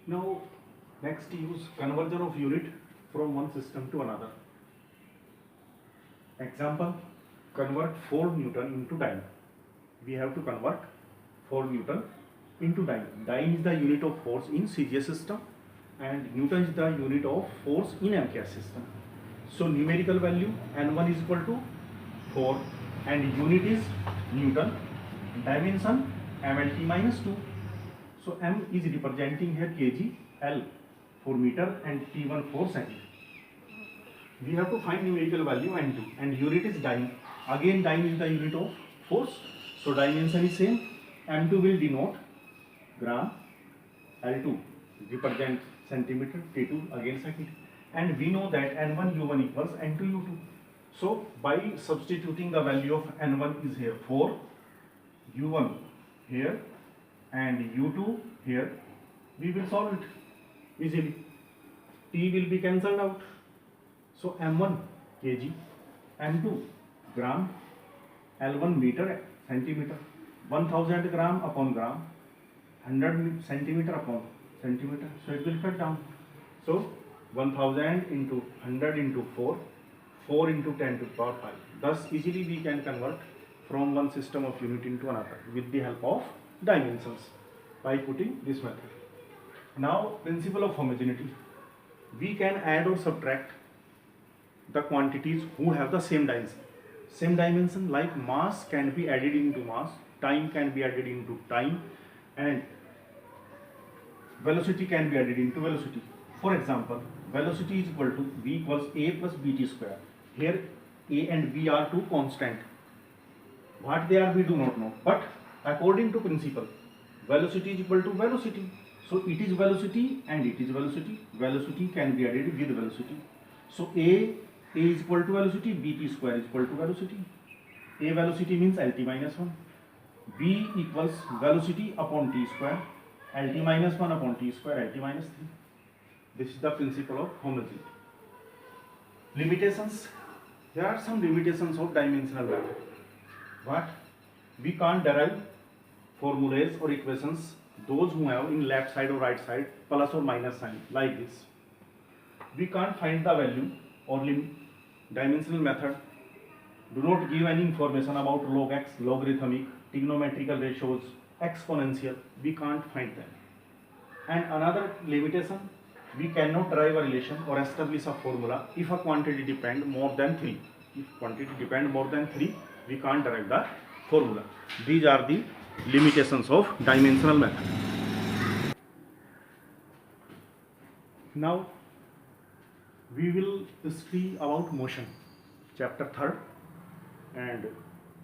Now, next use conversion of unit from one system to another. Example, convert 4 Newton into dyne. We have to convert 4 Newton into dyne. Dyne is the unit of force in CGS system and Newton is the unit of force in MKS system. So numerical value N1 is equal to 4 and unit is Newton, dimension MLT minus 2. So M is representing here kg, L for meter and T1 for second. We have to find numerical value N2 and unit is dyne. Again dyne is the unit of force. So dimension is same. M2 will denote gram, L2 represent centimeter, T2 again second. And we know that N1 U1 equals N2 U2. So by substituting the value of N1 is here 4, U1 here and U2 here, we will solve it easily. T will be cancelled out. So M1 kg, M2 gram, L1 meter centimeter, 1000 gram upon gram, 100 centimeter upon centimeter. So it will cut down. So 1000 into 100 into 4, 4 into 10 to the power 5. Thus easily we can convert from one system of unit into another with the help of dimensions by putting this method. Now principle of homogeneity. We can add or subtract the quantities who have the same dimension. Same dimension like mass can be added into mass, time can be added into time and velocity can be added into velocity. For example, velocity is equal to v equals a plus bt square. Here a and b are two constant. What they are we do not know, but according to principle, velocity is equal to velocity. So it is velocity and it is velocity. Velocity can be added with velocity. So a is equal to velocity, bt square is equal to velocity. A velocity means lt minus 1. B equals velocity upon t square, lt minus 1 upon t square, lt minus 3. This is the principle of homogeneity. Limitations. There are some limitations of dimensional method. What? We can't derive formulas or equations, those who have in left side or right side plus or minus sign like this. We can't find the value or dimensional method do not give any information about log x, logarithmic, trigonometrical ratios, exponential. We can't find them. And another limitation, we cannot derive a relation or establish a formula if a quantity depend more than 3. If quantity depend more than 3, we can't derive the formula. These are the limitations of dimensional method. Now we will study about motion, chapter 3rd, and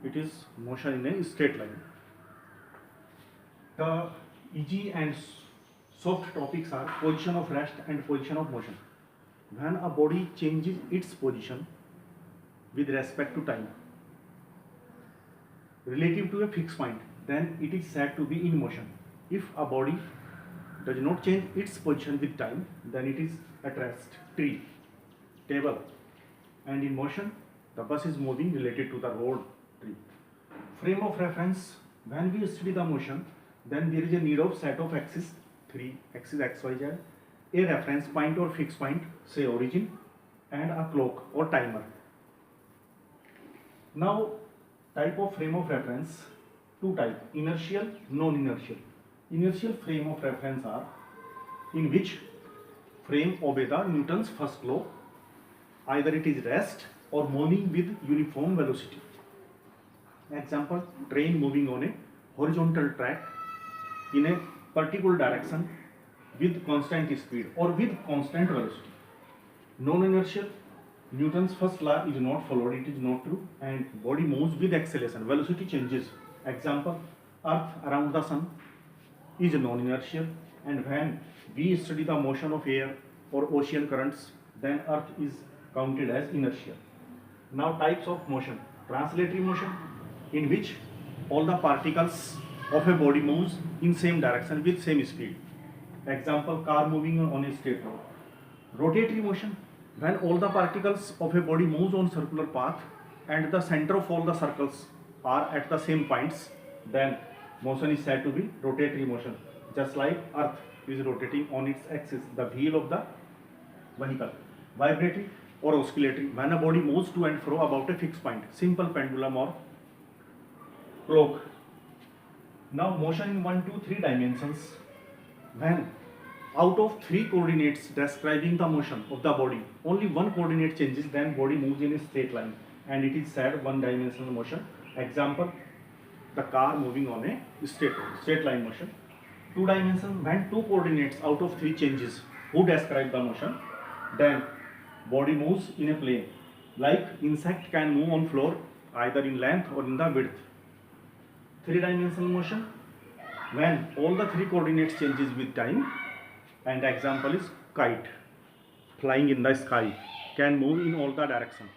it is motion in a straight line. The easy and soft topics are position of rest and position of motion. When a body changes its position with respect to time relative to a fixed point, then it is said to be in motion. If a body does not change its position with time, then it is at rest, tree, table, and in motion the bus is moving related to the road, tree. Frame of reference. When we study the motion, then there is a need of set of axes, 3 axes x, y, z, a reference point or fixed point, say origin, and a clock or timer. Now type of frame of reference, two types, inertial, non-inertial. Inertial frame of reference are in which frame obey the Newton's first law, either it is rest or moving with uniform velocity. Example, train moving on a horizontal track in a particular direction with constant speed or with constant velocity. Non-inertial, Newton's first law is not followed, it is not true, and body moves with acceleration, velocity changes. Example, Earth around the Sun is non-inertial, and when we study the motion of air or ocean currents, then Earth is counted as inertial. Now types of motion. Translatory motion, in which all the particles of a body moves in same direction with same speed. Example, car moving on a straight road. Rotatory motion, when all the particles of a body moves on circular path and the center of all the circles are at the same points, then motion is said to be rotatory motion. just like earth is rotating on its axis, the wheel of the vehicle. Vibratory or oscillatory, when a body moves to and fro about a fixed point, simple pendulum or clock. Now motion in 1, 2, 3 dimensions, when out of 3 coordinates describing the motion of the body, only one coordinate changes, then body moves in a straight line, and it is said one dimensional motion. Example, the car moving on a straight line motion. 2 dimensions, when 2 coordinates out of 3 changes who describe the motion, then body moves in a plane. Like insect can move on floor either in length or in the width. 3 dimensional motion, when all the 3 coordinates changes with time, and example is kite flying in the sky, can move in all the direction.